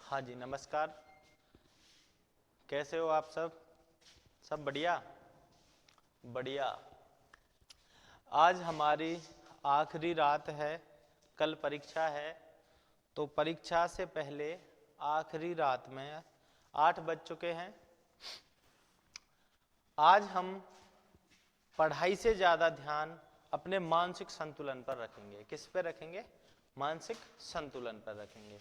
हाँ जी, नमस्कार। कैसे हो आप सब? सब बढ़िया बढ़िया। आज हमारी आखिरी रात है, कल परीक्षा है। तो परीक्षा से पहले आखिरी रात में 8 बज चुके हैं। आज हम पढ़ाई से ज़्यादा ध्यान अपने मानसिक संतुलन पर रखेंगे। किस पे रखेंगे? मानसिक संतुलन पर रखेंगे।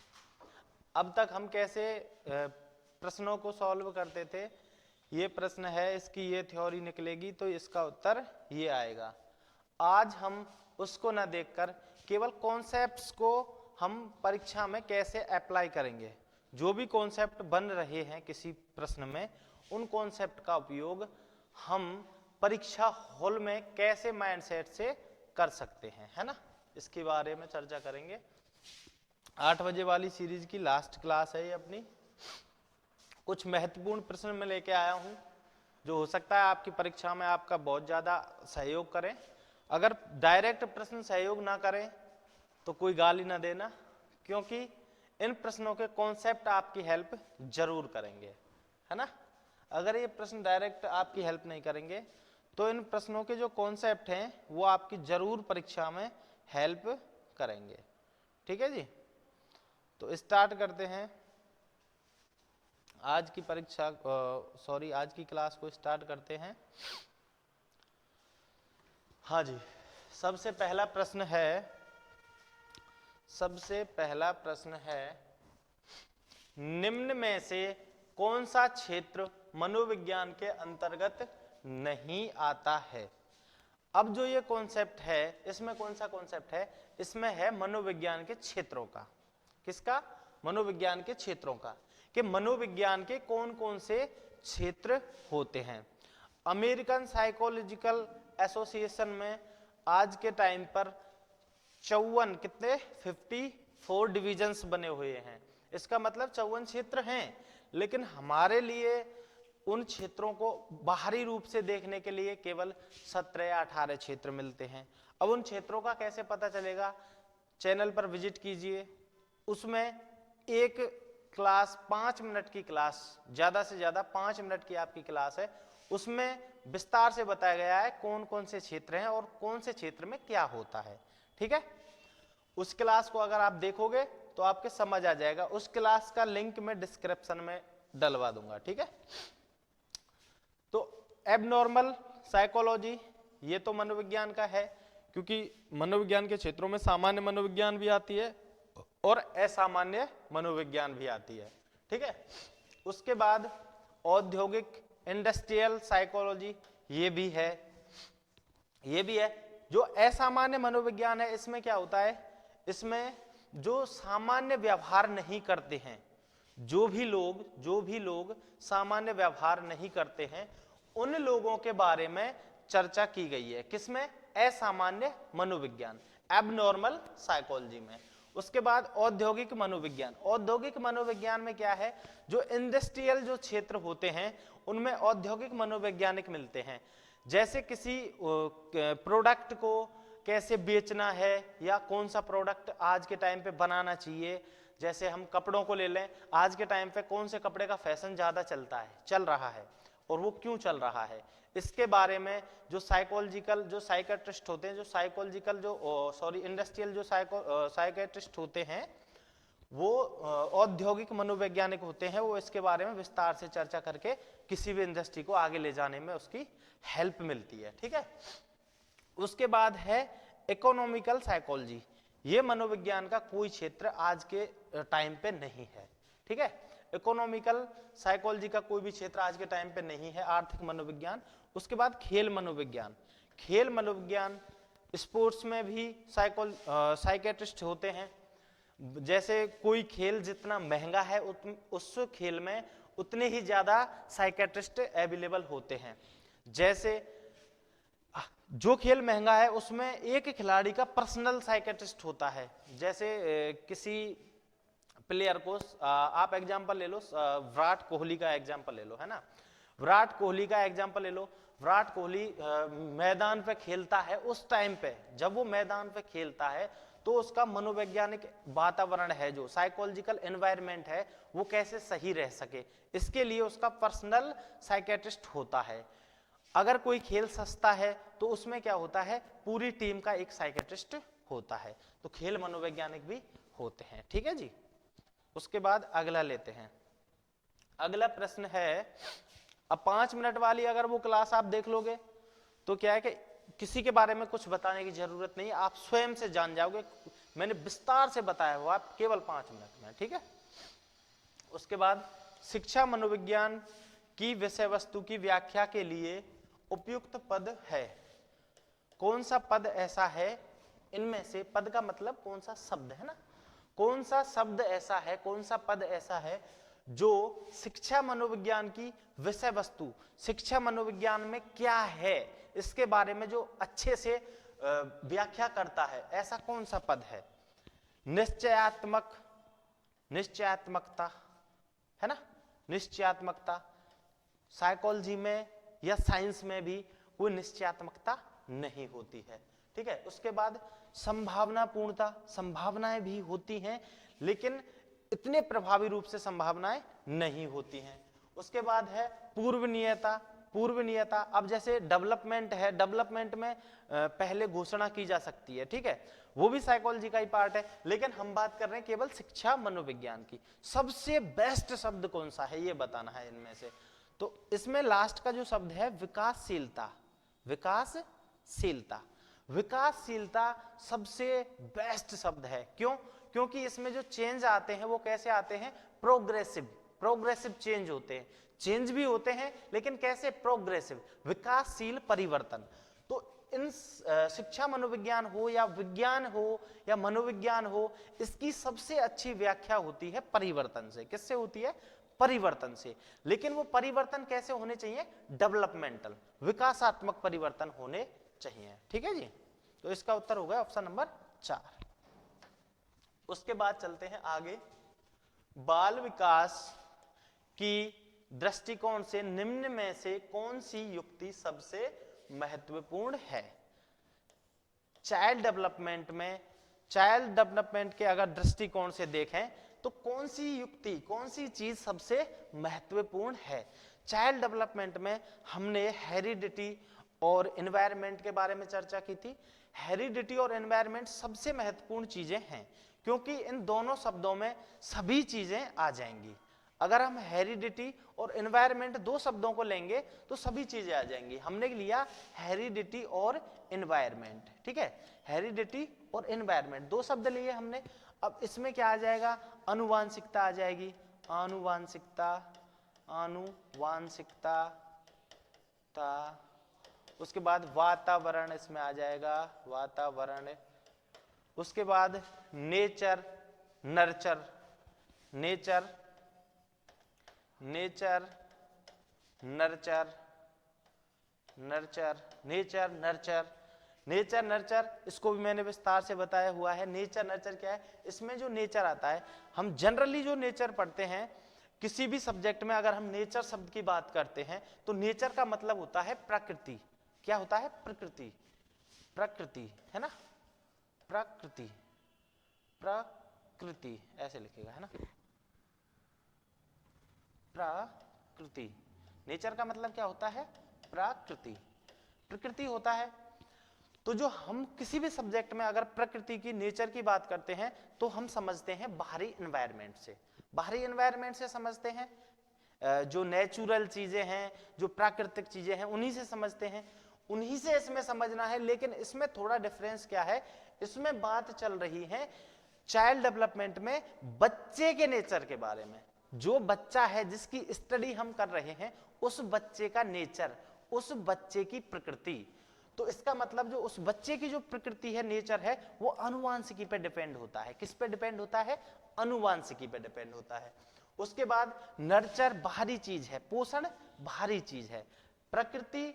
अब तक हम कैसे प्रश्नों को सॉल्व करते थे? ये प्रश्न है, इसकी ये थ्योरी निकलेगी तो इसका उत्तर ये आएगा। आज हम उसको ना देखकर केवल कॉन्सेप्ट्स को हम परीक्षा में कैसे अप्लाई करेंगे। जो भी कॉन्सेप्ट बन रहे हैं किसी प्रश्न में, उन कॉन्सेप्ट का उपयोग हम परीक्षा हॉल में कैसे माइंडसेट से कर सकते हैं, है ना। इसके बारे में चर्चा करेंगे। 8 बजे वाली सीरीज की लास्ट क्लास है ये अपनी। कुछ महत्वपूर्ण प्रश्न मैं लेके आया हूं जो हो सकता है आपकी परीक्षा में आपका बहुत ज्यादा सहयोग करें। अगर डायरेक्ट प्रश्न सहयोग ना करें तो कोई गाली ना देना, क्योंकि इन प्रश्नों के कॉन्सेप्ट आपकी हेल्प जरूर करेंगे, है ना। अगर ये प्रश्न डायरेक्ट आपकी हेल्प नहीं करेंगे तो इन प्रश्नों के जो कॉन्सेप्ट हैं वो आपकी जरूर परीक्षा में हेल्प करेंगे। ठीक है जी। तो स्टार्ट करते हैं आज की परीक्षा, आज की क्लास को स्टार्ट करते हैं। हाँ जी, सबसे पहला प्रश्न है निम्न में से कौन सा क्षेत्र मनोविज्ञान के अंतर्गत नहीं आता है। अब जो ये कॉन्सेप्ट है, इसमें कौन सा कॉन्सेप्ट है? इसमें है मनोविज्ञान के क्षेत्रों का। किसका? मनोविज्ञान के क्षेत्रों का, कि मनोविज्ञान के कौन कौन से क्षेत्र होते हैं। अमेरिकन साइकोलॉजिकल एसोसिएशन में आज के टाइम पर 54 डिविजन्स बने हुए हैं। इसका मतलब 54 क्षेत्र हैं, लेकिन हमारे लिए उन क्षेत्रों को बाहरी रूप से देखने के लिए केवल 17 या 18 क्षेत्र मिलते हैं। अब उन क्षेत्रों का कैसे पता चलेगा? चैनल पर विजिट कीजिए, उसमें एक क्लास 5 मिनट की क्लास, ज्यादा से ज्यादा 5 मिनट की आपकी क्लास है, उसमें विस्तार से बताया गया है कौन कौन से क्षेत्र हैं और कौन से क्षेत्र में क्या होता है। ठीक है, उस क्लास को अगर आप देखोगे तो आपके समझ आ जाएगा। उस क्लास का लिंक मैं डिस्क्रिप्शन में डलवा दूंगा। ठीक है, तो एबनॉर्मल साइकोलॉजी ये तो मनोविज्ञान का है, क्योंकि मनोविज्ञान के क्षेत्रों में सामान्य मनोविज्ञान भी आती है और असामान्य मनोविज्ञान भी आती है। ठीक है, उसके बाद औद्योगिक इंडस्ट्रियल साइकोलॉजी ये भी है। जो असामान्य मनोविज्ञान है, इसमें क्या होता है? इसमें जो सामान्य व्यवहार नहीं करते हैं, जो भी लोग सामान्य व्यवहार नहीं करते हैं, उन लोगों के बारे में चर्चा की गई है। किसमें? असामान्य मनोविज्ञान, एबनॉर्मल साइकोलॉजी में। उसके बाद औद्योगिक मनोविज्ञान में क्या है? जो इंडस्ट्रियल जो क्षेत्र होते हैं उनमें औद्योगिक मनोवैज्ञानिक मिलते हैं। जैसे किसी प्रोडक्ट को कैसे बेचना है या कौन सा प्रोडक्ट आज के टाइम पे बनाना चाहिए। जैसे हम कपड़ों को ले लें, आज के टाइम पे कौन से कपड़े का फैशन ज्यादा चल रहा है और वो क्यों चल रहा है, इसके बारे में जो साइकेट्रिस्ट होते हैं, इंडस्ट्रियल जो साइकेट्रिस्ट होते हैं, वो औद्योगिक मनोवैज्ञानिक होते हैं। वो इसके बारे में विस्तार से चर्चा करके किसी भी इंडस्ट्री को आगे ले जाने में उसकी हेल्प मिलती है। ठीक है, उसके बाद है इकोनॉमिकल साइकोलॉजी। ये मनोविज्ञान का कोई क्षेत्र आज के टाइम पे नहीं है। ठीक है, इकोनॉमिकल साइकोलॉजी का कोई भी क्षेत्र आज के टाइम पे नहीं है, आर्थिक मनोविज्ञान। उसके बाद खेल मनोविज्ञान, स्पोर्ट्स में भी साइकेट्रिस्ट होते हैं। जैसे कोई खेल जितना महंगा है उस खेल में उतने ही ज्यादा साइकेट्रिस्ट अवेलेबल होते हैं। जैसे जो खेल महंगा है उसमें एक खिलाड़ी का पर्सनल साइकेट्रिस्ट होता है। जैसे किसी प्लेयर को आप एग्जांपल ले लो, विराट कोहली का एग्जांपल ले लो, है ना। विराट कोहली का एग्जांपल ले लो। विराट कोहली मैदान पे खेलता है, उस टाइम पे जब वो मैदान पे खेलता है तो उसका मनोवैज्ञानिक वातावरण है, जो साइकोलॉजिकल एनवायरनमेंट है, वो कैसे सही रह सके, इसके लिए उसका पर्सनल साइकेट्रिस्ट होता है। अगर कोई खेल सस्ता है तो उसमें क्या होता है, पूरी टीम का एक साइकेट्रिस्ट होता है। तो खेल मनोवैज्ञानिक भी होते हैं, ठीक है जी। उसके बाद अगला लेते हैं। अगला प्रश्न है, अब 5 मिनट वाली अगर वो क्लास आप देख लोगे तो क्या है कि किसी के बारे में कुछ बताने की जरूरत नहीं, आप स्वयं से जान जाओगे। मैंने विस्तार से बताया हुआ आप केवल 5 मिनट में, ठीक है। उसके बाद शिक्षा मनोविज्ञान की विषय वस्तु की व्याख्या के लिए उपयुक्त पद है। कौन सा पद ऐसा है, इनमें से, पद का मतलब कौन सा शब्द है ना, कौन सा शब्द ऐसा है, कौन सा पद ऐसा है जो शिक्षा मनोविज्ञान की विषय वस्तु, शिक्षा मनोविज्ञान में क्या है इसके बारे में जो अच्छे से व्याख्या करता है, ऐसा कौन सा पद है। निश्चयात्मकता है ना, निश्चयात्मकता। साइकोलॉजी में या साइंस में भी कोई निश्चयात्मकता नहीं होती है, ठीक है। उसके बाद संभावनापूर्णता, संभावनाएं भी होती हैं लेकिन इतने प्रभावी रूप से संभावनाएं नहीं होती हैं। उसके बाद है पूर्वनियता, पूर्वनियता। अब जैसे डेवलपमेंट है, डेवलपमेंट में पहले घोषणा की जा सकती है, ठीक है, वो भी साइकोलॉजी का ही पार्ट है, लेकिन हम बात कर रहे हैं केवल शिक्षा मनोविज्ञान की। सबसे बेस्ट शब्द कौन सा है ये बताना है इनमें से। तो इसमें लास्ट का जो शब्द है विकासशीलता, विकासशीलता, विकासशीलता सबसे बेस्ट शब्द है। क्यों? क्योंकि इसमें जो चेंज आते हैं वो कैसे आते हैं, प्रोग्रेसिव, प्रोग्रेसिव चेंज होते हैं। चेंज भी होते हैं लेकिन कैसे, प्रोग्रेसिव, विकासशील परिवर्तन। तो इन शिक्षा मनोविज्ञान हो या विज्ञान हो या मनोविज्ञान हो, इसकी सबसे अच्छी व्याख्या होती है परिवर्तन से। किससे होती है, परिवर्तन से। लेकिन वो परिवर्तन कैसे होने चाहिए, डेवलपमेंटल, विकासात्मक परिवर्तन होने चाहिए, ठीक है जी। तो इसका उत्तर होगा ऑप्शन नंबर 4। उसके बाद चलते हैं आगे। बाल विकास की दृष्टिकोण से निम्न में से कौन सी युक्ति सबसे महत्वपूर्ण है। चाइल्ड डेवलपमेंट में, चाइल्ड डेवलपमेंट के अगर दृष्टिकोण से देखें तो कौन सी युक्ति, कौन सी चीज सबसे महत्वपूर्ण है। चाइल्ड डेवलपमेंट में हमने हेरिडिटी और एनवायरनमेंट के बारे में चर्चा की थी। हेरिडिटी और एनवायरनमेंट सबसे महत्वपूर्ण चीजें हैं क्योंकि इन दोनों शब्दों में सभी चीजें आ जाएंगी। अगर हम हेरिडिटी और एनवायरनमेंट दो शब्दों को लेंगे तो सभी चीजें आ जाएंगी। हमने लिया हेरिडिटी और एनवायरनमेंट, ठीक है, हेरिडिटी और एनवायरनमेंट दो शब्द लिए हमने। अब इसमें क्या आ जाएगा, आनुवांशिकता आ जाएगी, आनुवांशिकता, आनुवांशिकता। उसके बाद वातावरण इसमें आ जाएगा, वातावरण। उसके बाद nature, nurture, nature, nature, nurture, nurture, nature, nurture, nature, nurture. इसको भी मैंने विस्तार से बताया हुआ है। नेचर नर्चर क्या है, इसमें जो नेचर आता है, हम जनरली जो नेचर पढ़ते हैं किसी भी सब्जेक्ट में, अगर हम नेचर शब्द की बात करते हैं तो नेचर का मतलब होता है प्रकृति। क्या होता है, प्रकृति, प्रकृति है ना, प्रकृति, प्रकृति ऐसे लिखेगा है ना, प्रकृति। नेचर का मतलब क्या होता है, प्रकृति, प्रकृति होता है। तो जो हम किसी भी सब्जेक्ट में अगर प्रकृति की, नेचर की बात करते हैं तो हम समझते हैं बाहरी एनवायरनमेंट से, बाहरी एनवायरनमेंट से समझते हैं। जो नेचुरल चीजें हैं, जो प्राकृतिक चीजें हैं, उन्हीं से समझते हैं, उन्हीं से इसमें समझना है। लेकिन इसमें थोड़ा डिफरेंस क्या है, इसमें बात चल रही है चाइल्ड डेवलपमेंट में बच्चे के नेचर के बारे में। जो बच्चा है जिसकी स्टडी हम कर रहे हैं, उस बच्चे का नेचर, उस बच्चे की प्रकृति। तो इसका मतलब जो उस बच्चे की जो प्रकृति है, नेचर है, वो आनुवांशिकी पे डिपेंड होता है। किस पे डिपेंड होता है, आनुवांशिकी पे डिपेंड होता है। उसके बाद नर्चर बाहरी चीज है, पोषण बाहरी चीज है, प्रकृति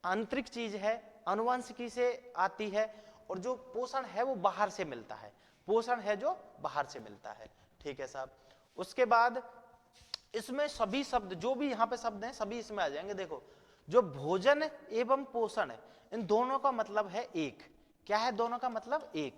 आंतरिक चीज है, आनुवांशिकी से आती है, और जो पोषण है वो बाहर से मिलता है, पोषण है जो बाहर से मिलता है, ठीक है साहब। उसके बाद इसमें सभी शब्द, जो भी यहाँ पे शब्द हैं, सभी इसमें आ जाएंगे। देखो, जो भोजन एवं पोषण है, इन दोनों का मतलब है एक। क्या है दोनों का मतलब, एक।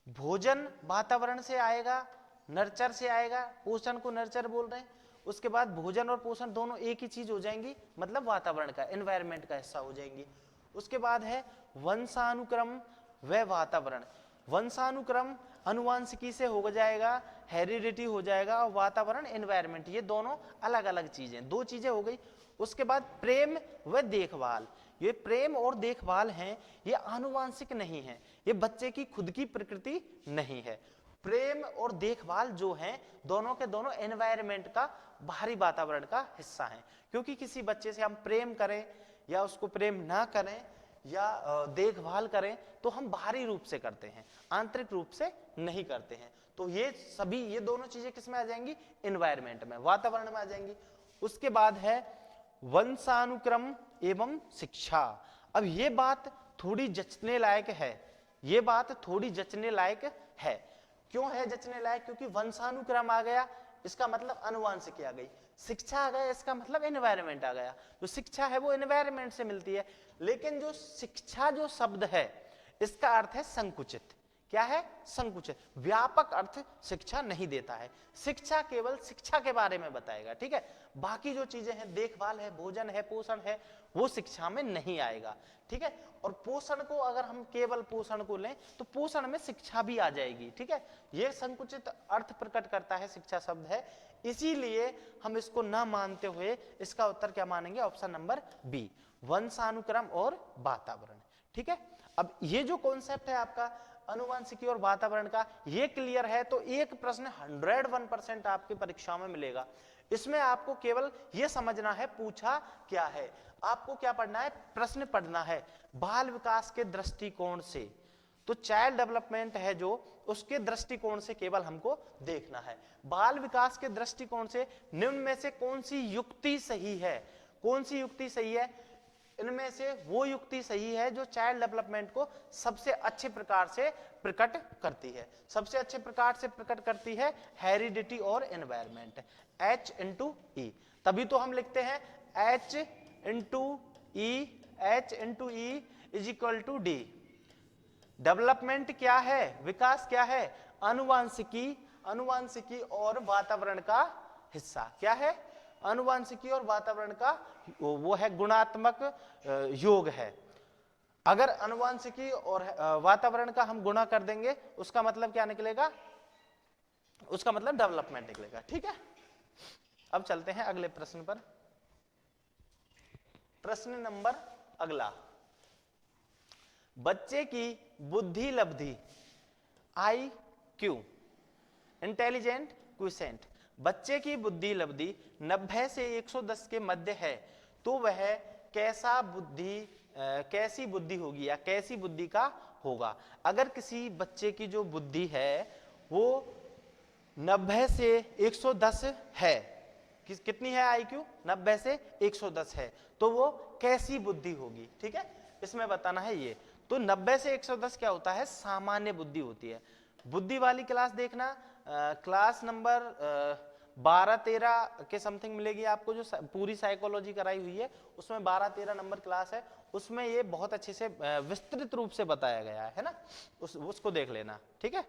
भोजन वातावरण से आएगा, नर्चर से आएगा, पोषण को नर्चर बोल रहे हैं। उसके बाद भोजन और पोषण दोनों एक ही चीज हो जाएंगी, मतलब वातावरण का, एनवायरमेंट का हिस्सा हो जाएंगी। उसके बाद है वंशानुक्रम व वातावरण। वंशानुक्रम अनुवांशिकी से हो जाएगा, हेरिडिटी हो जाएगा, और वातावरण एनवायरमेंट, ये दोनों अलग अलग चीजें, दो चीजें हो गई। उसके बाद प्रेम व देखभाल। ये प्रेम और देखभाल हैं, ये आनुवांशिक नहीं है, ये बच्चे की खुद की प्रकृति नहीं है। प्रेम और देखभाल जो हैं, दोनों के दोनों एनवायरमेंट का, बाहरी वातावरण का हिस्सा हैं। क्योंकि किसी बच्चे से हम प्रेम करें या उसको प्रेम ना करें या देखभाल करें तो हम बाहरी रूप से करते हैं, आंतरिक रूप से नहीं करते हैं। तो ये सभी, ये दोनों चीजें किस में आ जाएंगी? एनवायरमेंट में, वातावरण में आ जाएंगी। उसके बाद है वंशानुक्रम एवं शिक्षा। अब ये बात थोड़ी जचने लायक है, ये बात थोड़ी जचने लायक है। क्यों है जचने लायक? क्योंकि वंशानुक्रम आ गया, इसका मतलब अनुवांशिकी आ गई। शिक्षा आ गया, इसका मतलब एनवायरमेंट आ गया। जो शिक्षा है वो एनवायरमेंट से मिलती है, लेकिन जो शिक्षा जो शब्द है इसका अर्थ है संकुचित। क्या है? संकुचित। व्यापक अर्थ शिक्षा नहीं देता है। शिक्षा केवल शिक्षा के बारे में बताएगा, ठीक है। बाकी जो चीजें हैं, देखभाल है, भोजन है, पोषण है, वो शिक्षा में नहीं आएगा, ठीक है। और पोषण को अगर हम केवल पोषण को लें तो पोषण में शिक्षा भी आ जाएगी, ठीक है। ये संकुचित अर्थ प्रकट करता है, शिक्षा शब्द है, इसीलिए हम इसको न मानते हुए इसका उत्तर क्या मानेंगे? ऑप्शन नंबर बी, वंशानुक्रम और वातावरण, ठीक है। अब ये जो कॉन्सेप्ट है आपका अनुवांशिकी और वातावरण का, ये क्लियर है तो एक प्रश्न 101% आपकी परीक्षा में मिलेगा। इसमें आपको केवल ये समझना है पूछा क्या है, आपको क्या पढ़ना है? प्रश्न पढ़ना है बाल विकास के दृष्टिकोण से। तो चाइल्ड डेवलपमेंट है जो, उसके दृष्टिकोण से केवल हमको देखना है। बाल विकास के दृष्टिकोण से निम्न में से कौन सी युक्ति सही है? कौन सी युक्ति सही है? इनमें से वो युक्ति सही है जो चाइल्ड डेवलपमेंट को सबसे अच्छे प्रकार से प्रकट करती है। सबसे अच्छे प्रकार से प्रकट करती है हेरिडिटी और एनवायरमेंट, H इंटू ई। तभी तो हम लिखते हैं H into E, H into E is equal to D. Development क्या है? विकास क्या है? अनुवांशिकी, अनुवांशिकी और वातावरण का हिस्सा। क्या है? अनुवांशिकी और वातावरण का वो है, गुणात्मक योग है। अगर अनुवांशिकी और वातावरण का हम गुणा कर देंगे, उसका मतलब क्या निकलेगा? उसका मतलब डेवलपमेंट निकलेगा, ठीक है। अब चलते हैं अगले प्रश्न पर। प्रश्न नंबर अगला, बच्चे की बुद्धि लब्धि IQ, इंटेलिजेंट क्वोशिएंट, बच्चे की बुद्धि लब्धि 90 से 110 के मध्य है तो वह कैसी बुद्धि होगी या कैसी बुद्धि का होगा? अगर किसी बच्चे की जो बुद्धि है वो 90 से 110 है, कितनी है IQ? 90 से 110 है, तो वो कैसी बुद्धि होगी, ठीक है, इसमें बताना है ये। तो 90 से 110 क्या होता है? सामान्य बुद्धि होती है। बुद्धि वाली क्लास देखना, क्लास नंबर 12-13 के समथिंग मिलेगी आपको, जो पूरी साइकोलॉजी कराई हुई है उसमें 12-13 नंबर क्लास है, उसमें ये बहुत अच्छे से विस्तृत रूप से बताया गया है ना, उसको देख लेना, ठीक है।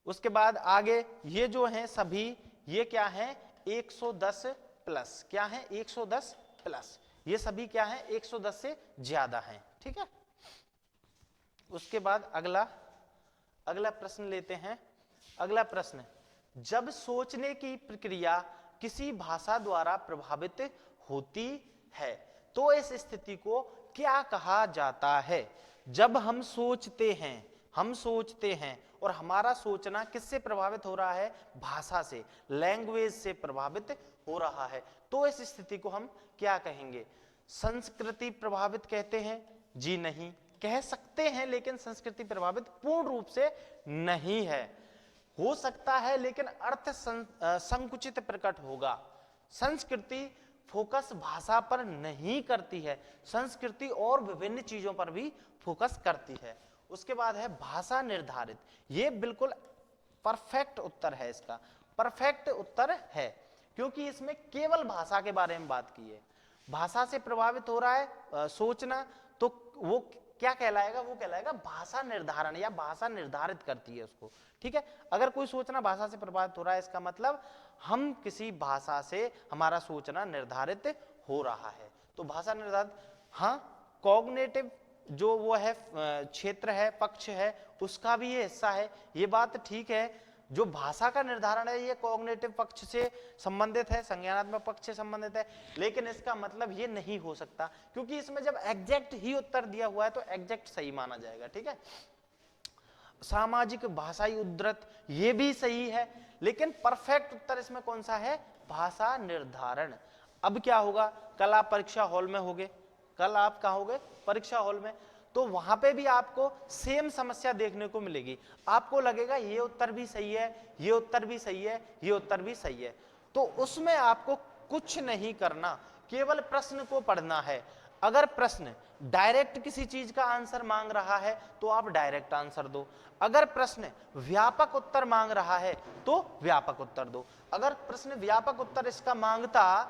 उसके बाद आगे ये जो हैं सभी, ये क्या है? 110 प्लस। क्या है? 110 प्लस। ये सभी क्या है? 110 से ज्यादा हैं, ठीक है। उसके बाद अगला प्रश्न लेते हैं। अगला प्रश्न, जब सोचने की प्रक्रिया किसी भाषा द्वारा प्रभावित होती है तो इस स्थिति को क्या कहा जाता है? जब हम सोचते हैं और हमारा सोचना किससे प्रभावित हो रहा है? भाषा से, लैंग्वेज से प्रभावित हो रहा है, तो इस स्थिति को हम क्या कहेंगे? संस्कृति प्रभावित कहते हैं? जी नहीं, कह सकते हैं, लेकिन संस्कृति प्रभावित पूर्ण रूप से नहीं है। हो सकता है लेकिन अर्थ संकुचित प्रकट होगा। संस्कृति फोकस भाषा पर नहीं करती है, संस्कृति और विभिन्न चीजों पर भी फोकस करती है। उसके बाद है भाषा निर्धारित। ये बिल्कुल परफेक्ट उत्तर है, इसका परफेक्ट उत्तर है, क्योंकि इसमें केवल भाषा के बारे में बात की है। भाषा से प्रभावित हो रहा है सोचना, तो वो क्या कहलाएगा, वो कहलाएगा भाषा निर्धारण या भाषा निर्धारित करती है उसको। ठीक है, अगर कोई सोचना भाषा से प्रभावित हो रहा है, इसका मतलब हम किसी भाषा से हमारा सोचना निर्धारित हो रहा है। तो भाषा निर्धारित, हाँ कॉग्निटिव जो वो है क्षेत्र है, पक्ष है, उसका भी ये हिस्सा है, ये बात ठीक है। जो भाषा का निर्धारण है ये कॉग्निटिव पक्ष से संबंधित है, संज्ञानात्मक पक्ष से संबंधित है, लेकिन इसका मतलब ये नहीं हो सकता, क्योंकि इसमें जब एग्जैक्ट ही उत्तर दिया हुआ है तो एग्जैक्ट सही माना जाएगा। ठीक है, सामाजिक भाषाई उद्धृत ये भी सही है, लेकिन परफेक्ट उत्तर इसमें कौन सा है, भाषा निर्धारण। अब क्या होगा, कल आप परीक्षा हॉल में होगे, कल आप कहाँ होगे, परीक्षा हॉल में, तो वहां पे भी आपको सेम समस्या देखने को मिलेगी। आपको लगेगा ये उत्तर भी सही है, ये उत्तर भी सही है, ये उत्तर भी सही है, तो उसमें आपको कुछ नहीं करना, केवल प्रश्न को पढ़ना है। अगर प्रश्न डायरेक्ट किसी चीज का आंसर मांग रहा है तो आप डायरेक्ट आंसर दो, अगर प्रश्न व्यापक उत्तर मांग रहा है तो व्यापक उत्तर दो। अगर प्रश्न व्यापक उत्तर इसका मांगता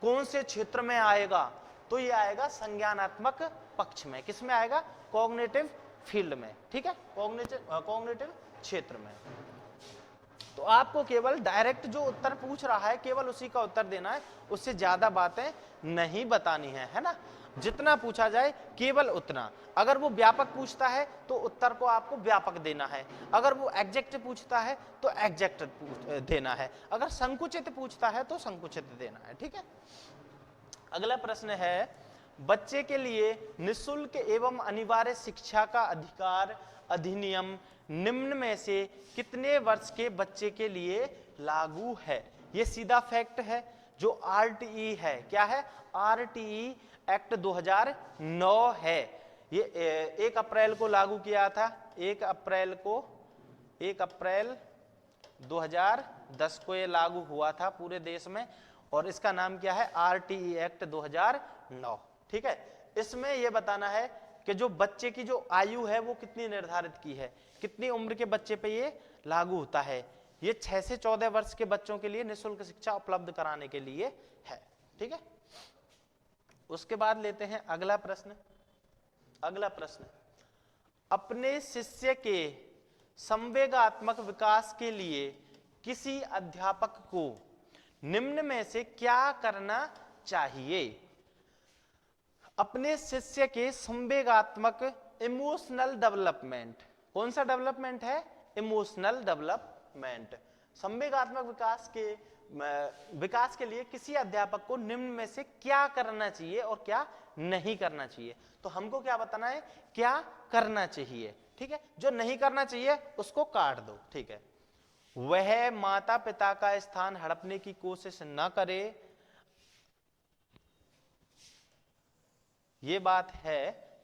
कौन से क्षेत्र में आएगा, तो ये आएगा संज्ञानात्मक पक्ष में, किस में आएगा, कॉग्निटिव फील्ड में। ठीक है, कॉग्निटिव क्षेत्र में। तो आपको केवल डायरेक्ट जो उत्तर पूछ रहा है केवल उसी का उत्तर देना है, उससे ज्यादा बातें नहीं बतानी है ना, जितना पूछा जाए केवल उतना। अगर वो व्यापक पूछता है तो उत्तर को आपको व्यापक देना है, अगर वो एग्जैक्ट पूछता है तो एग्जैक्ट देना है, अगर संकुचित पूछता है तो संकुचित देना है। ठीक है, अगला प्रश्न है, बच्चे के लिए निःशुल्क एवं अनिवार्य शिक्षा का अधिकार अधिनियम निम्न में से कितने वर्ष के बच्चे के लिए लागू है। ये सीधा फैक्ट है, जो आरटीई है, क्या है, आरटीई एक्ट 2009 है, ये 1 अप्रैल को लागू किया था, 1 अप्रैल 2010 को ये लागू हुआ था पूरे देश में, और इसका नाम क्या है, आरटीई एक्ट 2009। ठीक है, इसमें यह बताना है कि जो बच्चे की जो आयु है वो कितनी निर्धारित की है, कितनी उम्र के बच्चे पे ये लागू होता है। ये 6 से 14 वर्ष के बच्चों के लिए निःशुल्क शिक्षा उपलब्ध कराने के लिए है। ठीक है, उसके बाद लेते हैं अगला प्रश्न। अगला प्रश्न, अपने शिष्य के संवेगात्मक विकास के लिए किसी अध्यापक को निम्न में से क्या करना चाहिए। अपने शिष्य के संवेगात्मक इमोशनल डेवलपमेंट, कौन सा डेवलपमेंट है, इमोशनल डेवलपमेंट, संवेगात्मक विकास के लिए किसी अध्यापक को निम्न में से क्या करना चाहिए और क्या नहीं करना चाहिए। तो हमको क्या बताना है, क्या करना चाहिए। ठीक है, जो नहीं करना चाहिए उसको काट दो। ठीक है, वह माता पिता का स्थान हड़पने की कोशिश न करे, ये बात है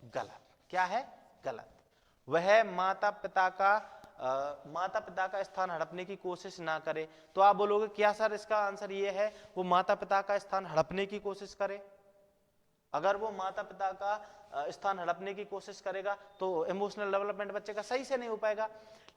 गलत। क्या है, गलत। वह माता पिता का स्थान हड़पने की कोशिश ना करे, तो आप बोलोगे क्या सर इसका आंसर ये है, वो माता पिता का स्थान हड़पने की कोशिश करे। अगर वो माता पिता का स्थान हड़पने की कोशिश करेगा तो इमोशनल डेवलपमेंट बच्चे का सही से नहीं हो पाएगा।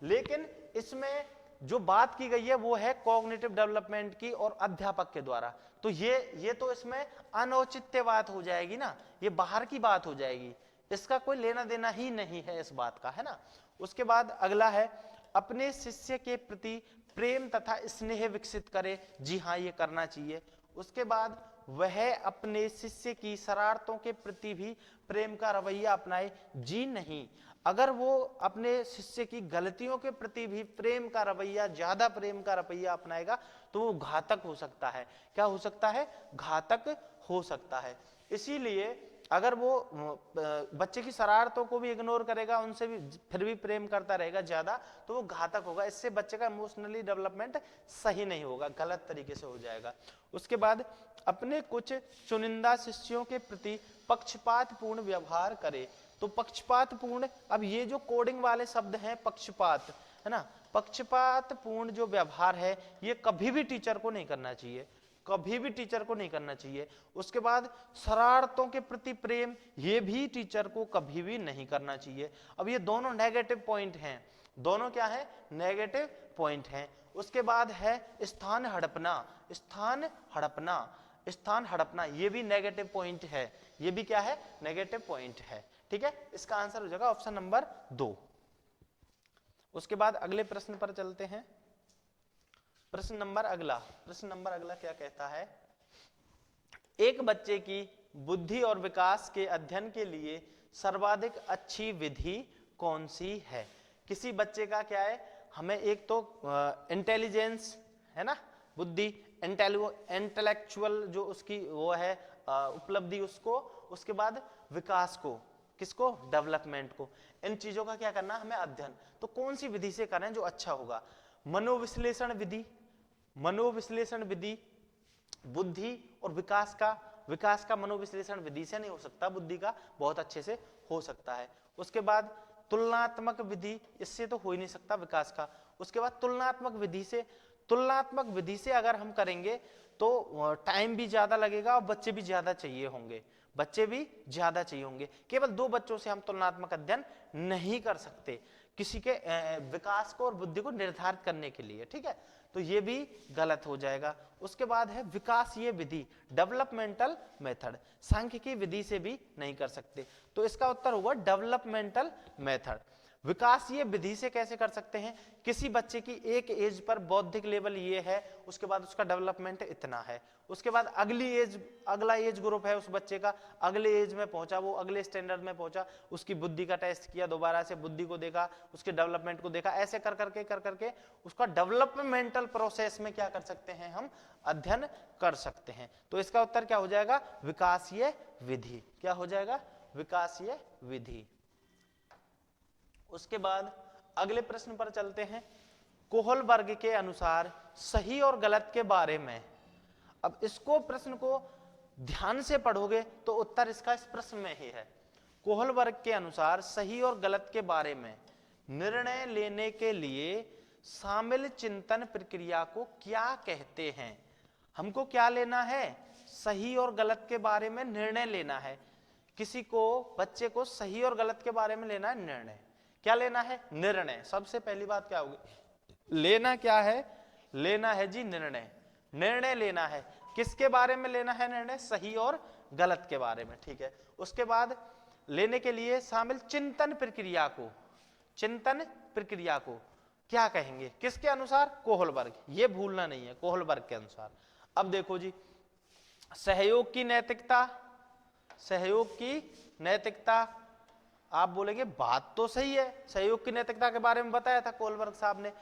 लेकिन इसमें जो बात की गई है वो है कॉग्निटिव डेवलपमेंट की और अध्यापक के द्वारा, तो ये तो इसमें अनौचित्य बात हो जाएगी ना, ये बाहर की बात हो जाएगी, इसका कोई लेना देना ही नहीं है इस बात का, है ना। उसके बाद अगला है, अपने शिष्य के प्रति प्रेम तथा स्नेह विकसित करे, जी हाँ ये करना चाहिए। उसके बाद वह अपने शिष्य की शरारतों के प्रति भी प्रेम का रवैया अपनाए, जी नहीं। अगर वो अपने शिष्य की गलतियों के प्रति भी प्रेम का रवैया, ज्यादा प्रेम का रवैया अपनाएगा तो वो घातक हो सकता है। क्या हो सकता है, घातक हो सकता है। इसीलिए अगर वो बच्चे की शरारतों को भी इग्नोर करेगा, उनसे भी फिर भी प्रेम करता रहेगा ज्यादा, तो वो घातक होगा। इससे बच्चे का इमोशनली डेवलपमेंट सही नहीं होगा, गलत तरीके से हो जाएगा। उसके बाद अपने कुछ चुनिंदा शिष्यों के प्रति पक्षपातपूर्ण व्यवहार करे। तो पक्षपातपूर्ण, अब ये जो कोडिंग वाले शब्द हैं पक्षपात, है ना, पक्षपातपूर्ण जो व्यवहार है ये कभी भी टीचर को नहीं करना चाहिए, कभी भी टीचर को नहीं करना चाहिए। उसके बाद शरारतों के प्रति प्रेम, ये भी टीचर को कभी भी नहीं करना चाहिए। अब ये दोनों नेगेटिव पॉइंट हैं, दोनों क्या है, नेगेटिव पॉइंट हैं। उसके बाद है स्थान हड़पना, स्थान हड़पना, स्थान हड़पना, ये भी नेगेटिव पॉइंट है, ये भी क्या है, नेगेटिव पॉइंट है। ठीक है, इसका आंसर हो जाएगा ऑप्शन नंबर 2। उसके बाद अगले प्रश्न पर चलते हैं। प्रश्न नंबर अगला क्या कहता है, एक बच्चे की बुद्धि और विकास के अध्ययन के लिए सर्वाधिक अच्छी विधि कौन सी है। किसी बच्चे का क्या है, हमें एक तो इंटेलिजेंस है ना, बुद्धि, इंटेलेक्चुअल जो उसकी वो है उपलब्धि उसको, उसके बाद विकास को, किसको, डेवलपमेंट को, इन चीजों का क्या करना हमें अध्ययन। तो कौन सी विधि से करें जो अच्छा होगा। मनोविश्लेषण विधि बुद्धि और विकास का मनोविश्लेषण विधि से नहीं हो सकता, बुद्धि का बहुत अच्छे से हो सकता है। उसके बाद तुलनात्मक विधि, इससे तो हो ही नहीं सकता विकास का। उसके बाद तुलनात्मक विधि से अगर हम करेंगे तो टाइम भी ज्यादा लगेगा और बच्चे भी ज्यादा चाहिए होंगे, केवल 2 बच्चों से हम तुलनात्मक अध्ययन नहीं कर सकते किसी के विकास को और बुद्धि को निर्धारित करने के लिए, ठीक है, तो ये भी गलत हो जाएगा। उसके बाद है विकासीय विधि, डेवलपमेंटल मेथड, सांख्यिकी विधि से भी नहीं कर सकते, तो इसका उत्तर होगा डेवलपमेंटल मेथड। विकासीय विधि से कैसे कर सकते हैं, किसी बच्चे की एक एज पर बौद्धिक लेवल ये है, उसके बाद उसका डेवलपमेंट इतना है, उसके बाद अगला एज ग्रुप है उस बच्चे का, अगले एज में पहुंचा, वो अगले स्टैंडर्ड में पहुंचा, उसकी बुद्धि का टेस्ट किया, दोबारा से बुद्धि को देखा, उसके डेवलपमेंट को देखा, ऐसे कर करके उसका डेवलपमेंटल प्रोसेस में क्या कर सकते हैं, हम अध्ययन कर सकते हैं। तो इसका उत्तर क्या हो जाएगा, विकासीय विधि। क्या हो जाएगा, विकासीय विधि। उसके बाद अगले प्रश्न पर चलते हैं। कोहलबर्ग के अनुसार सही और गलत के बारे में, अब इसको प्रश्न को ध्यान से पढ़ोगे तो उत्तर इसका इस प्रश्न में ही है। कोहलबर्ग के अनुसार सही और गलत के बारे में निर्णय लेने के लिए शामिल चिंतन प्रक्रिया को क्या कहते हैं। हमको क्या लेना है, सही और गलत के बारे में निर्णय लेना है। किसी को, बच्चे को सही और गलत के बारे में लेना है निर्णय। क्या लेना है, निर्णय। सबसे पहली बात क्या होगी, लेना क्या है, लेना है जी निर्णय लेना है। किसके बारे में लेना है निर्णय, सही और गलत के बारे में, ठीक है। उसके बाद लेने के लिए शामिल चिंतन प्रक्रिया को क्या कहेंगे, किसके अनुसार, कोहलबर्ग, ये भूलना नहीं है, कोहलबर्ग के अनुसार। अब देखो जी, सहयोग की नैतिकता, आप बोलेंगे बात तो सही है, सहयोग की नैतिकता के बारे में बताया था कोहलबर्ग साहब ने,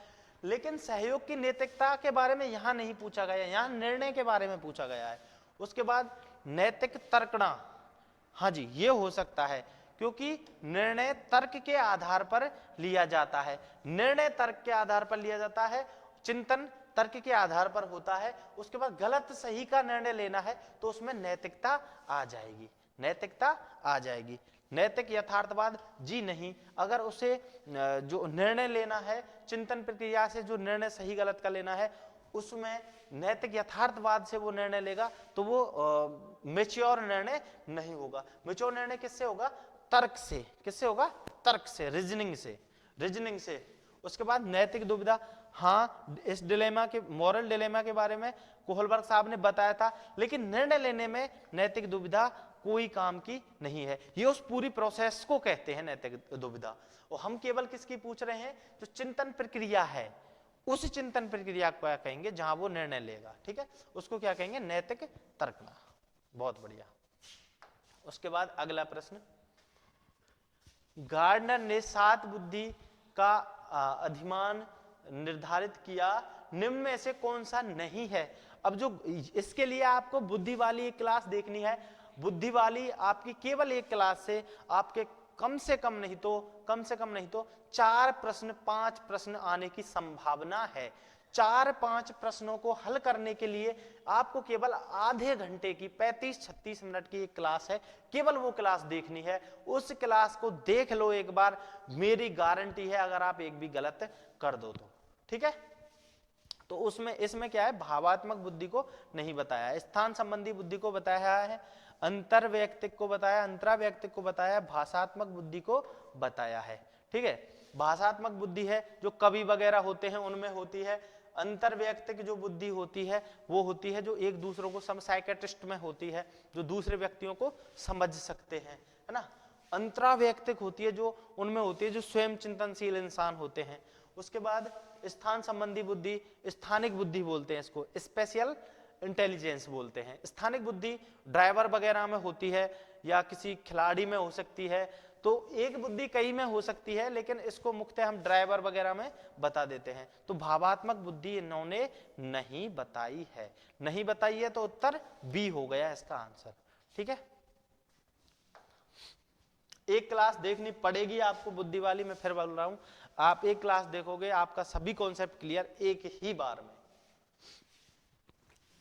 लेकिन सहयोग की नैतिकता के बारे में यहां नहीं पूछा गया, यहां निर्णय के बारे में पूछा गया है। उसके बाद नैतिक तर्कणा, हाँ जी ये हो सकता है, क्योंकि निर्णय तर्क के आधार पर लिया जाता है, चिंतन तर्क के आधार पर होता है। उसके बाद गलत सही का निर्णय लेना है तो उसमें नैतिकता आ जाएगी। नैतिक यथार्थवाद, जी नहीं, अगर उसे जो निर्णय लेना है चिंतन प्रक्रिया से, जो निर्णय सही गलत का लेना है, उसमें नैतिक यथार्थवाद से वो निर्णय लेगा तो वो मैच्योर निर्णय नहीं होगा। मैच्योर निर्णय किससे होगा, तर्क से। किससे होगा, तर्क से, रीजनिंग से। उसके बाद नैतिक दुविधा, हाँ इस डिलेमा के, मॉरल डिलेमा के बारे में कोहलबर्ग साहब ने बताया था, लेकिन निर्णय लेने में नैतिक दुविधा कोई काम की नहीं है। ये उस पूरी प्रोसेस को कहते हैं नैतिक दुविधा, और हम केवल किसकी पूछ रहे हैं, जो चिंतन प्रक्रिया है, उस चिंतन प्रक्रिया को क्या कहेंगे जहां वो निर्णय लेगा, ठीक है, उसको क्या कहेंगे, नैतिक तर्कना। बहुत बढ़िया। उसके बाद अगला प्रश्न, गार्डनर ने 7 बुद्धि का अधिमान निर्धारित किया, निम्न में से कौन सा नहीं है। अब जो इसके लिए आपको बुद्धि वाली एक क्लास देखनी है, बुद्धि वाली आपकी केवल एक क्लास से आपके कम से कम नहीं तो 4 प्रश्न 5 प्रश्न आने की संभावना है। 4-5 प्रश्नों को हल करने के लिए आपको केवल आधे घंटे की 35-36 मिनट की एक क्लास है, केवल वो क्लास देखनी है। उस क्लास को देख लो एक बार, मेरी गारंटी है अगर आप एक भी गलत कर दो तो, ठीक है। तो उसमें, इसमें क्या है, भावात्मक बुद्धि को नहीं बताया, स्थान संबंधी बुद्धि को बताया है, अंतर्वैयक्तिक को बताया, अंतरावैयक्तिक को बताया, भाषात्मक बुद्धि को बताया है, ठीक है। भाषात्मक बुद्धि है जो कवि वगैरह होते हैं उनमें होती है। अंतर्वैयक्तिक जो बुद्धि होती है वो होती है जो एक दूसरों को, साइकियाट्रिस्ट में होती है, जो दूसरे व्यक्तियों को समझ सकते हैं, है ना। अंतरावैयक्तिक होती है, जो उनमें होती है जो स्वयं चिंतनशील इंसान होते हैं। उसके बाद स्थान संबंधी बुद्धि, स्थानिक बुद्धि बोलते हैं इसको, स्पेशल इंटेलिजेंस बोलते हैं। स्थानिक बुद्धि ड्राइवर वगैरह में होती है या किसी खिलाड़ी में हो सकती है, तो एक बुद्धि कई में हो सकती है, लेकिन इसको मुख्यतः हम ड्राइवर वगैरह में बता देते हैं। तो भावात्मक बुद्धि इन्होंने नहीं बताई है, नहीं बताई है, तो उत्तर बी हो गया इसका आंसर। ठीक है, एक क्लास देखनी पड़ेगी आपको बुद्धि वाली, मैं फिर बोल रहा हूं, आप एक क्लास देखोगे आपका सभी कॉन्सेप्ट क्लियर एक ही बार में।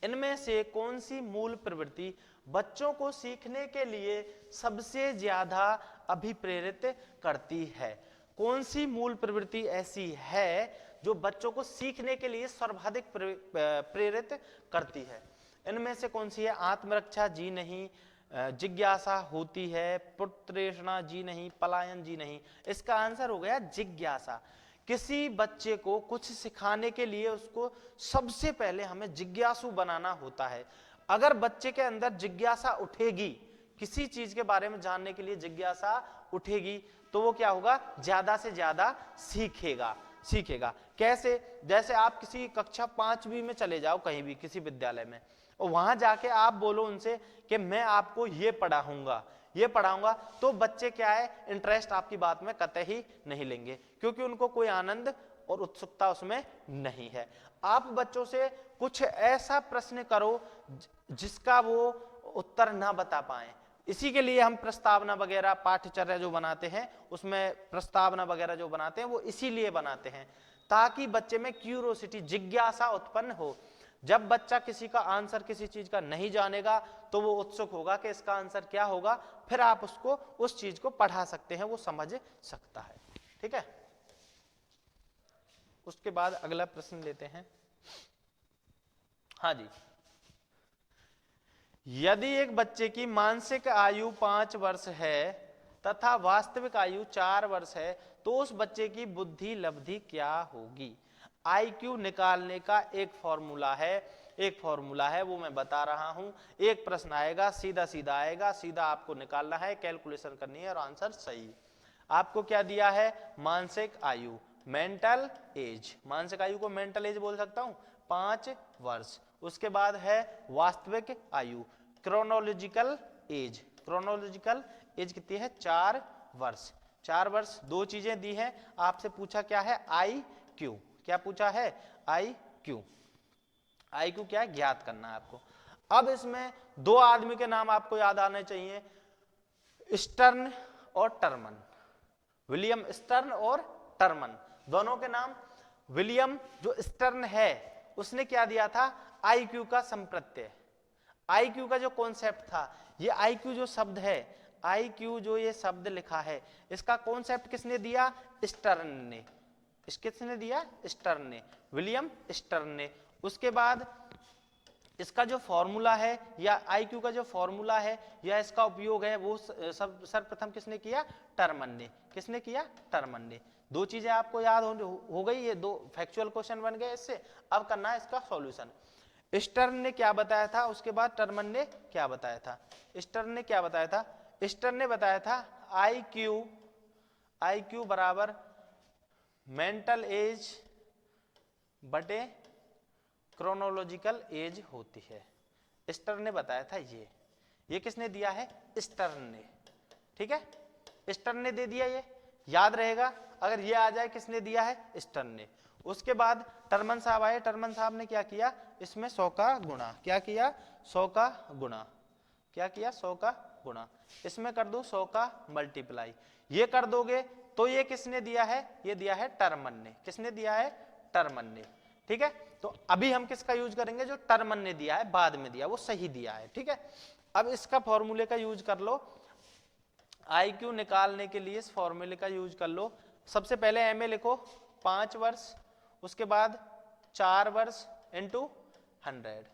इनमें से कौन सी मूल प्रवृत्ति बच्चों को सीखने के लिए सबसे ज्यादा अभिप्रेरित करती है? कौन सी मूल प्रवृत्ति ऐसी है जो बच्चों को सीखने के लिए सर्वाधिक प्रेरित करती है? इनमें से कौन सी है? आत्मरक्षा जी नहीं, जिज्ञासा होती है, पुत्रेषणा जी नहीं, पलायन जी नहीं। इसका आंसर हो गया जिज्ञासा। किसी बच्चे को कुछ सिखाने के लिए उसको सबसे पहले हमें जिज्ञासु बनाना होता है। अगर बच्चे के अंदर जिज्ञासा उठेगी, किसी चीज के बारे में जानने के लिए जिज्ञासा उठेगी, तो वो क्या होगा? ज्यादा से ज्यादा सीखेगा। कैसे? जैसे आप किसी कक्षा 5वीं में चले जाओ कहीं भी किसी विद्यालय में, और वहां जाके आप बोलो उनसे कि मैं आपको ये पढ़ाऊंगा, तो बच्चे क्या है, इंटरेस्ट आपकी बात में कतई नहीं लेंगे, क्योंकि उनको कोई आनंद और उत्सुकता उसमें नहीं है। आप बच्चों से कुछ ऐसा प्रश्न करो जिसका वो उत्तर ना बता पाए। इसी के लिए हम प्रस्तावना वगैरह पाठ्यचर्या जो बनाते हैं, उसमें प्रस्तावना वगैरह जो बनाते हैं वो इसीलिए बनाते हैं ताकि बच्चे में क्यूरोसिटी, जिज्ञासा उत्पन्न हो। जब बच्चा किसी का आंसर किसी चीज का नहीं जानेगा तो वो उत्सुक होगा कि इसका आंसर क्या होगा, फिर आप उसको उस चीज को पढ़ा सकते हैं, वो समझ सकता है। ठीक है, उसके बाद अगला प्रश्न लेते हैं। हाँ जी, यदि एक बच्चे की मानसिक आयु 5 वर्ष है तथा वास्तविक आयु 4 वर्ष है, तो उस बच्चे की बुद्धि लब्धि क्या होगी? आईक्यू निकालने का एक फॉर्मूला है, वो मैं बता रहा हूं। एक प्रश्न आएगा, सीधा आएगा, सीधा आपको निकालना है, कैलकुलेशन करनी है और आंसर सही। आपको क्या दिया है? मानसिक आयु, मेंटल एज। मानसिक आयु को मेंटल एज बोल सकता हूं, 5 वर्ष। उसके बाद है वास्तविक आयु, क्रोनोलॉजिकल एज। क्रोनोलॉजिकल एज कितनी है? 4 वर्ष। 4 वर्ष। दो चीजें दी हैं, आपसे पूछा क्या है? I Q. क्या पूछा है? I Q. आई क्यू क्या है? ज्ञात करना है आपको। अब इसमें दो आदमी के नाम आपको याद आने चाहिए, स्टर्न और टर्मन। विलियम स्टर्न और टर्मन, दोनों के नाम। विलियम जो स्टर्न है उसने क्या दिया था? आईक्यू का संप्रत्यय। आईक्यू का जो कॉन्सेप्ट था, ये आईक्यू जो शब्द है, आईक्यू जो ये शब्द लिखा है, इसका कॉन्सेप्ट किसने दिया? स्टर्न ने। किसने दिया? स्टर्न ने, विलियम स्टर्न ने। उसके बाद इसका जो फॉर्मूला है या आईक्यू का जो फॉर्मूला है या इसका उपयोग है, वो सर्वप्रथम किसने किया? टर्मन ने। किसने किया? टर्मन ने। दो चीजें आपको याद हो गई, ये दो फैक्चुअल क्वेश्चन बन गए इससे। अब करना है इसका सॉल्यूशन। स्टर्न ने क्या बताया था, उसके बाद टर्मन ने क्या बताया था? स्टर्न ने क्या बताया था? स्टर्न ने बताया था आईक्यू बराबर मेंटल एज बटे क्रोनोलॉजिकल एज होती है। स्टर्न ने बताया था ये किसने दिया है? स्टर्न ने। ठीक है, स्टर्न ने दे दिया, ये याद रहेगा। अगर ये आ जाए किसने दिया है? स्टर्न ने। उसके बाद टर्मन साहब आए, टर्मन साहब ने क्या किया? इसमें 100 का गुणा। क्या किया? 100 का गुणा। क्या किया? 100 का गुणा। इसमें कर दो 100 का मल्टीप्लाई। ये कर दोगे तो ये किसने दिया है? ये दिया है टर्मन ने। किसने दिया है? टर्मन ने। ठीक है, तो अभी हम किसका यूज करेंगे? जो टर्मन ने दिया है, बाद में दिया, वो सही दिया है। ठीक है, अब इसका फॉर्मूले का यूज कर लो। आईक्यू निकालने के लिए इस फॉर्मूले का यूज कर लो। सबसे पहले एमए लिखो, 5 वर्ष। उसके बाद 4 वर्ष इंटू 100।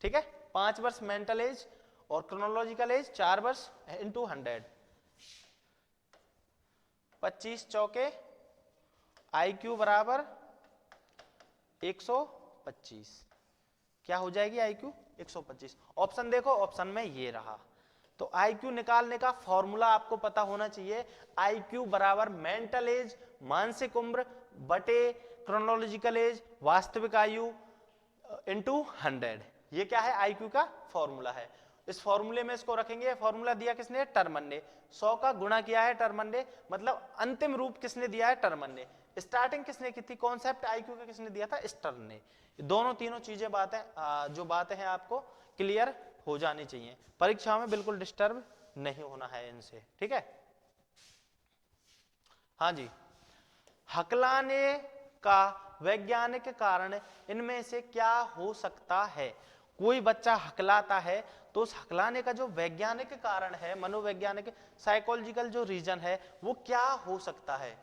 ठीक है, 5 वर्ष मेंटल एज और क्रोनोलॉजिकल एज 4 वर्ष इंटू 100। 25 चौके आईक्यू बराबर 125। क्या हो जाएगी आईक्यू? 125। ऑप्शन देखो, ऑप्शन में ये रहा। तो आईक्यू निकालने का फॉर्मूला आपको पता होना चाहिए, आईक्यू बराबर मेंटल एज, मानसिक उम्र बटे क्रोनोलॉजिकल एज, वास्तविक आयु इनटू 100। ये क्या है, आईक्यू का फॉर्मूला है। इस फॉर्मूले में इसको रखेंगे, फॉर्मूला दिया किसने, टर्मन ने, 100 का गुणा किया है टर्मन ने, मतलब अंतिम रूप किसने दिया है, टर्मन ने। स्टार्टिंग किसने की थी, कॉन्सेप्ट आईक्यू का किसने दिया था, स्टर्न ने। दोनों तीनों चीजें बातें जो बातें हैं आपको क्लियर हो जानी चाहिए, परीक्षा में बिल्कुल डिस्टर्ब नहीं होना है इनसे, ठीक है। हाँ जी, हकलाने का वैज्ञानिक कारण इनमें से क्या हो सकता है। कोई बच्चा हकलाता है तो उस हकलाने का जो वैज्ञानिक कारण है, मनोवैज्ञानिक साइकोलॉजिकल जो रीजन है, वो क्या हो सकता है।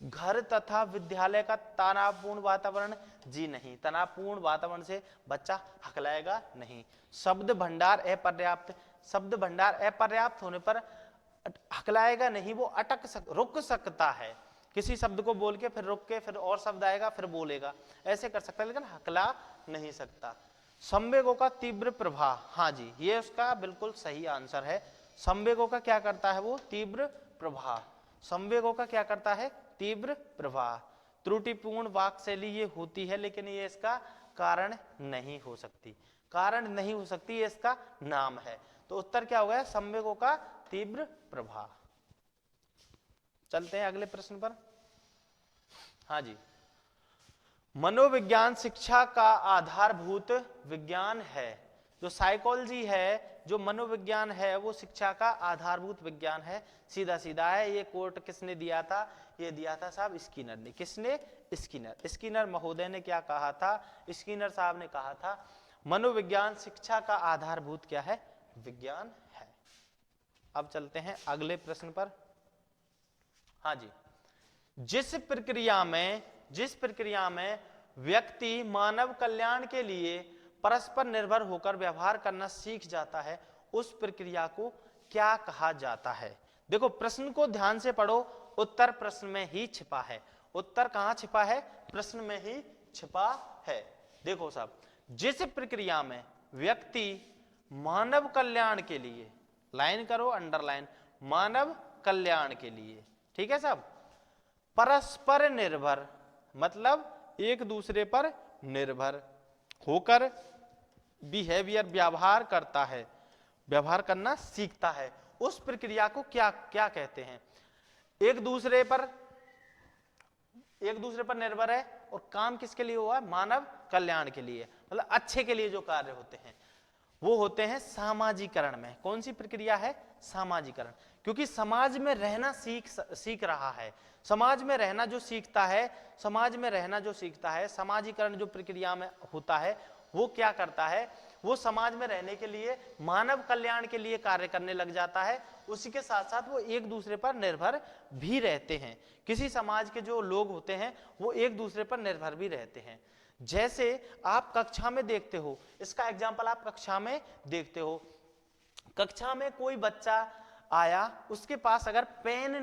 घर तथा विद्यालय का तनावपूर्ण वातावरण, जी नहीं, तनावपूर्ण वातावरण से बच्चा हकलाएगा नहीं। शब्द भंडार अपर्याप्त, शब्द भंडार अपर्याप्त होने पर हकलाएगा नहीं, वो रुक सकता है, किसी शब्द को बोल के फिर रुक के फिर और शब्द आएगा फिर बोलेगा, ऐसे कर सकता है, लेकिन हकला नहीं सकता। संवेगों का तीव्र प्रभाव, हाँ जी, ये उसका बिल्कुल सही आंसर है। संवेगों का क्या करता है वो, तीव्र प्रभाव। संवेगों का क्या करता है, तीव्र प्रभाव। त्रुटिपूर्ण वाक्शैली ये होती है, लेकिन ये इसका कारण नहीं हो सकती, कारण नहीं हो सकती, ये इसका नाम है। तो उत्तर क्या हो गया, संवेगों का तीव्र प्रभाव। चलते हैं अगले प्रश्न पर। हाँ जी, मनोविज्ञान शिक्षा का आधारभूत विज्ञान है। जो साइकोलॉजी है, जो मनोविज्ञान है, वो शिक्षा का आधारभूत विज्ञान है। सीधा सीधा है। ये कोट किसने दिया था, ये दिया था साहब स्किनर ने। किसने, स्किनर। स्किनर महोदय ने क्या कहा था, स्किनर साहब ने कहा था मनोविज्ञान शिक्षा का आधारभूत क्या है, विज्ञान है। अब चलते हैं अगले प्रश्न पर। हाँ जी, जिस प्रक्रिया में व्यक्ति मानव कल्याण के लिए परस्पर निर्भर होकर व्यवहार करना सीख जाता है, उस प्रक्रिया को क्या कहा जाता है। देखो प्रश्न को ध्यान से पढ़ो, उत्तर प्रश्न में ही छिपा है। उत्तर कहां छिपा है, प्रश्न में ही छिपा है। देखो साहब, जिस प्रक्रिया में व्यक्ति मानव कल्याण के लिए, लाइन करो अंडरलाइन, मानव कल्याण के लिए, ठीक है साहब, परस्पर निर्भर मतलब एक दूसरे पर निर्भर होकर बिहेवियर व्यवहार करता है, व्यवहार करना सीखता है, उस प्रक्रिया को क्या क्या कहते हैं। एक दूसरे पर निर्भर है और काम किसके लिए हुआ, मानव कल्याण के लिए, मतलब अच्छे के लिए जो कार्य होते हैं वो होते हैं सामाजिकरण में। कौन सी प्रक्रिया है, सामाजिकरण। क्योंकि समाज में रहना सीख रहा है, समाज में रहना जो सीखता है, समाज में रहना जो सीखता है, सामाजिकरण जो प्रक्रिया में होता है, वो क्या करता है, वो समाज में रहने के लिए, मानव कल्याण के लिए कार्य करने लग जाता है। उसी के साथ साथ वो एक दूसरे पर निर्भर भी रहते हैं। किसी समाज के जो लोग होते हैं वो एक दूसरे पर निर्भर भी रहते हैं। जैसे आप कक्षा में देखते हो, इसका एग्जाम्पल आप कक्षा में देखते हो, कक्षा में कोई बच्चा आया, उसके पास अगर पेन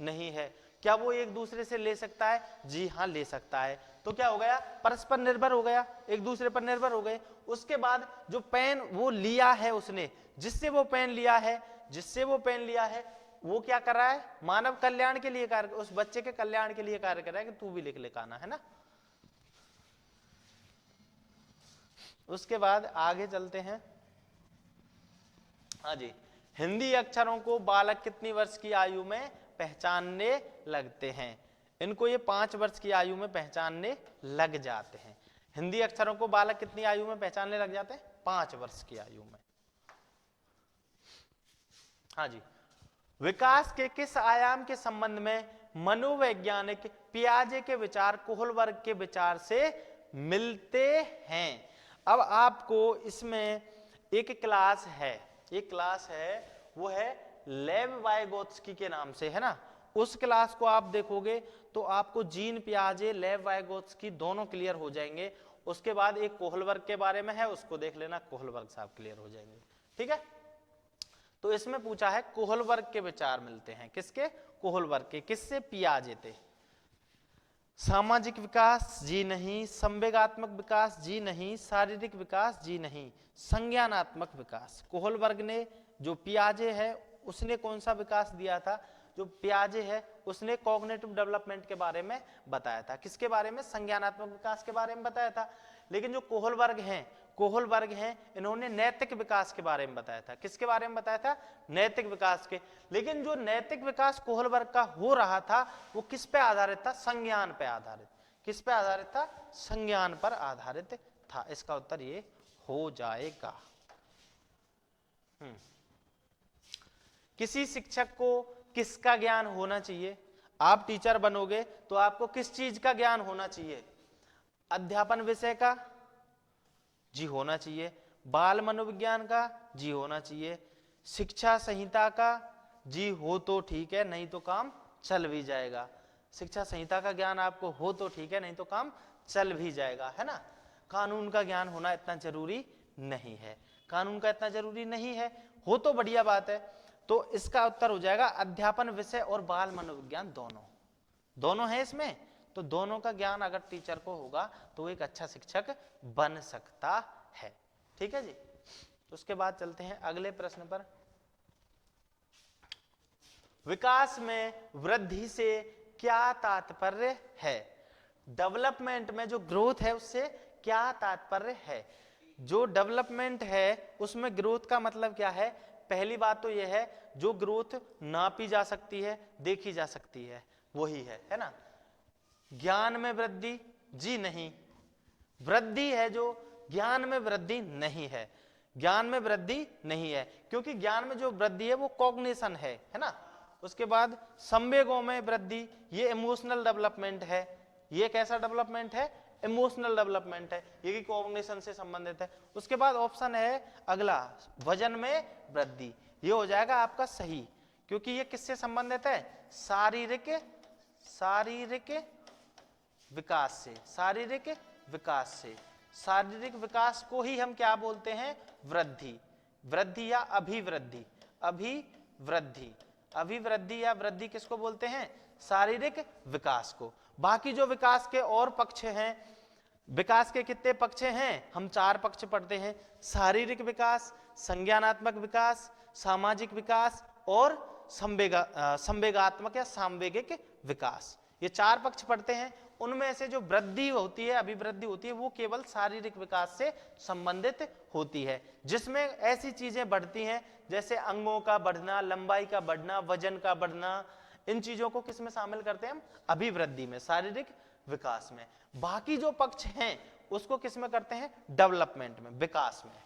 नहीं है, क्या वो एक दूसरे से ले सकता है, जी हाँ ले सकता है। तो क्या हो गया, परस्पर निर्भर हो गया, एक दूसरे पर निर्भर हो गए। उसके बाद जो पेन वो लिया है उसने, जिससे वो पेन लिया है, वो क्या कर रहा है, मानव कल्याण के लिए कार्य, उस बच्चे के कल्याण के लिए कार्य कर रहा है कि तू भी लिख ले काना, है ना। उसके बाद आगे चलते हैं। हाँ जी, हिंदी अक्षरों को बालक कितनी वर्ष की आयु में पहचानने लगते हैं। इनको ये 5 वर्ष की आयु में पहचानने लग जाते हैं। हिंदी अक्षरों को बालक कितनी आयु में पहचानने लग जाते हैं, 5 वर्ष की आयु में। हाँ जी, विकास के किस आयाम के संबंध में मनोवैज्ञानिक पियाजे के विचार कोहलबर्ग के विचार से मिलते हैं। अब आपको इसमें एक क्लास है, वो है लेव वाइगोत्स्की के नाम से, है ना। उस क्लास को आप देखोगे तो आपको जीन पियाजे, लेव वाइगोत्स्की दोनों क्लियर हो जाएंगे। उसके बाद एक कोहलबर्ग के बारे में है, उसको देख लेना, कोहलबर्ग साहब क्लियर हो जाएंगे, ठीक है। तो इसमें पूछा है कोहलबर्ग के विचार मिलते हैं, किसके, कोहलबर्ग के, किससे, पियाजे थे। सामाजिक विकास जी नहीं, संवेगात्मक विकास जी नहीं, शारीरिक विकास जी नहीं, संज्ञानात्मक विकास। कोहलबर्ग ने, जो पियाजे है उसने कौन सा विकास दिया था? जो पियाजे है उसने कॉग्निटिव डेवलपमेंट के बारे में बताया था। किसके बारे में? संज्ञानात्मक विकास के बारे में बताया था। लेकिन जो कोहलबर्ग हैं इन्होंने नैतिक विकास के बारे में बताया था। किसके बारे में बताया था? नैतिक विकास के। लेकिन जो नैतिक विकास कोहलबर्ग का हो रहा था वो किस पे आधारित था? संज्ञान पे आधारित। किस पे आधारित था? संज्ञान पर आधारित था। इसका उत्तर ये हो जाएगा। किसी शिक्षक को किसका ज्ञान होना चाहिए? आप टीचर बनोगे तो आपको किस चीज का ज्ञान होना चाहिए? अध्यापन विषय का? जी होना चाहिए। बाल मनोविज्ञान का? जी होना चाहिए। शिक्षा संहिता का? जी हो तो ठीक है, नहीं तो काम चल भी जाएगा। शिक्षा संहिता का ज्ञान आपको हो तो ठीक है, नहीं तो काम चल भी जाएगा, है ना। कानून का ज्ञान होना इतना जरूरी नहीं है। कानून का इतना जरूरी नहीं है, हो तो बढ़िया बात है। तो इसका उत्तर हो जाएगा अध्यापन विषय और बाल मनोविज्ञान दोनों है इसमें। तो दोनों का ज्ञान अगर टीचर को होगा तो वो एक अच्छा शिक्षक बन सकता है। ठीक है जी। तो उसके बाद चलते हैं अगले प्रश्न पर। विकास में वृद्धि से क्या तात्पर्य है? डेवलपमेंट में जो ग्रोथ है उससे क्या तात्पर्य है? जो डेवलपमेंट है उसमें ग्रोथ का मतलब क्या है? पहली बात तो यह है जो ग्रोथ नापी जा सकती है, देखी जा सकती है, वही है ना। ज्ञान में वृद्धि? जी नहीं। वृद्धि है जो, ज्ञान में वृद्धि नहीं है। ज्ञान में वृद्धि नहीं है क्योंकि ज्ञान में जो वृद्धि है वो कॉग्निशन है ना। उसके बाद संवेगों में वृद्धि, ये इमोशनल डेवलपमेंट है। ये कैसा डेवलपमेंट है? इमोशनल डेवलपमेंट है, ये कि कॉग्निशन से संबंधित है। उसके बाद ऑप्शन है अगला, वजन में वृद्धि। ये हो जाएगा आपका सही, क्योंकि ये किससे संबंधित है? शारीरिक विकास से। शारीरिक विकास से। शारीरिक विकास को ही हम क्या बोलते हैं? वृद्धि। वृद्धि या अभिवृद्धि। अभिवृद्धि या वृद्धि किसको बोलते हैं? शारीरिक विकास को। बाकी जो विकास के और पक्ष हैं, विकास के कितने पक्ष हैं? हम 4 पक्ष पढ़ते हैं। शारीरिक विकास, संज्ञानात्मक विकास, सामाजिक विकास और संवेगात्मक या सामवेगिक विकास। ये 4 पक्ष पढ़ते हैं। उनमें से जो वृद्धि होती है, अभिवृद्धि होती है, वो केवल शारीरिक विकास से संबंधित होती है, जिसमें ऐसी चीजें बढ़ती हैं जैसे अंगों का बढ़ना, लंबाई का बढ़ना, वजन का बढ़ना। इन चीजों को किस में शामिल करते हैं हम? अभिवृद्धि में, शारीरिक विकास में। बाकी जो पक्ष हैं उसको किस में करते हैं? डेवलपमेंट में, विकास में।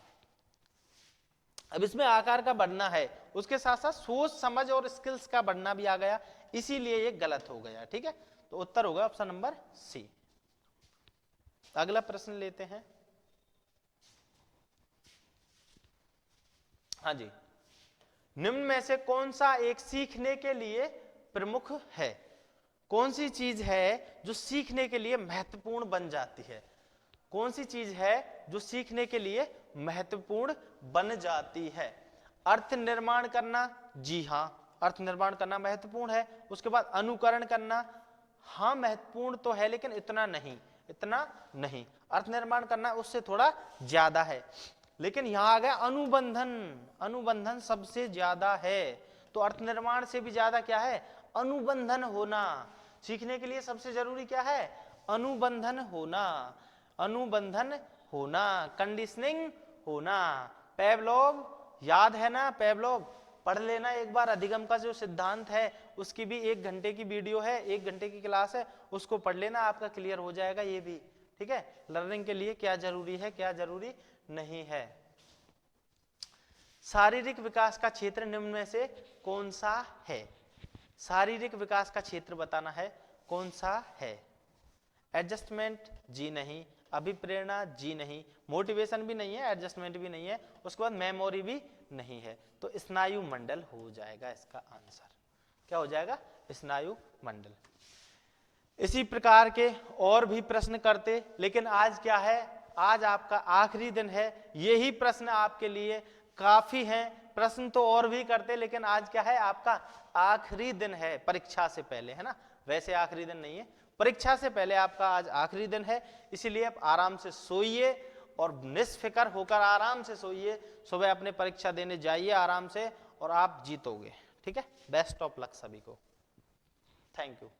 अब इसमें आकार का बढ़ना है, उसके साथ साथ सोच समझ और स्किल्स का बढ़ना भी आ गया, इसीलिए ये गलत हो गया। ठीक है, तो उत्तर होगा ऑप्शन नंबर सी। अगला प्रश्न लेते हैं। हाँ जी, निम्न में से कौन सा एक सीखने के लिए प्रमुख है? कौन सी चीज है जो सीखने के लिए महत्वपूर्ण बन जाती है? कौन सी चीज है जो सीखने के लिए महत्वपूर्ण बन जाती है? अर्थ निर्माण करना? जी हाँ, अर्थ निर्माण करना महत्वपूर्ण है। उसके बाद अनुकरण करना, हाँ महत्वपूर्ण तो है लेकिन इतना नहीं। अर्थ निर्माण करना उससे थोड़ा ज्यादा है। लेकिन यहां आ गया अनुबंधन सबसे ज्यादा है। तो अर्थ निर्माण से भी ज्यादा क्या है? अनुबंधन होना। सीखने के लिए सबसे जरूरी क्या है? अनुबंधन होना, कंडीशनिंग होना। पेवलोव, याद है ना? पेवलोव पढ़ लेना एक बार। अधिगम का जो सिद्धांत है उसकी भी 1 घंटे की वीडियो है, 1 घंटे की क्लास है, उसको पढ़ लेना, आपका क्लियर हो जाएगा ये भी। ठीक है, लर्निंग के लिए क्या जरूरी है, क्या जरूरी नहीं है। शारीरिक विकास का क्षेत्र निम्न में से कौन सा है? शारीरिक विकास का क्षेत्र बताना है, कौन सा है? एडजस्टमेंट? जी नहीं। अभिप्रेरणा? जी नहीं। मोटिवेशन भी नहीं है, एडजस्टमेंट भी नहीं है। उसके बाद मेमोरी भी नहीं है। तो स्नायु मंडल हो जाएगा इसका आंसर। क्या हो जाएगा? स्नायु मंडल। इसी प्रकार के और भी प्रश्न करते, लेकिन आज क्या है? आज आपका आखिरी दिन है। यही प्रश्न आपके लिए काफी हैं। प्रश्न तो और भी करते, लेकिन आज क्या है? आपका आखिरी दिन है परीक्षा से पहले, है ना। वैसे आखिरी दिन नहीं है, परीक्षा से पहले आपका आज आखिरी दिन है, इसीलिए आप आराम से सोइए और निष्फिक्र होकर आराम से सोइए। सुबह अपने परीक्षा देने जाइए आराम से और आप जीतोगे। ठीक है, बेस्ट ऑफ लक सभी को। Thank you.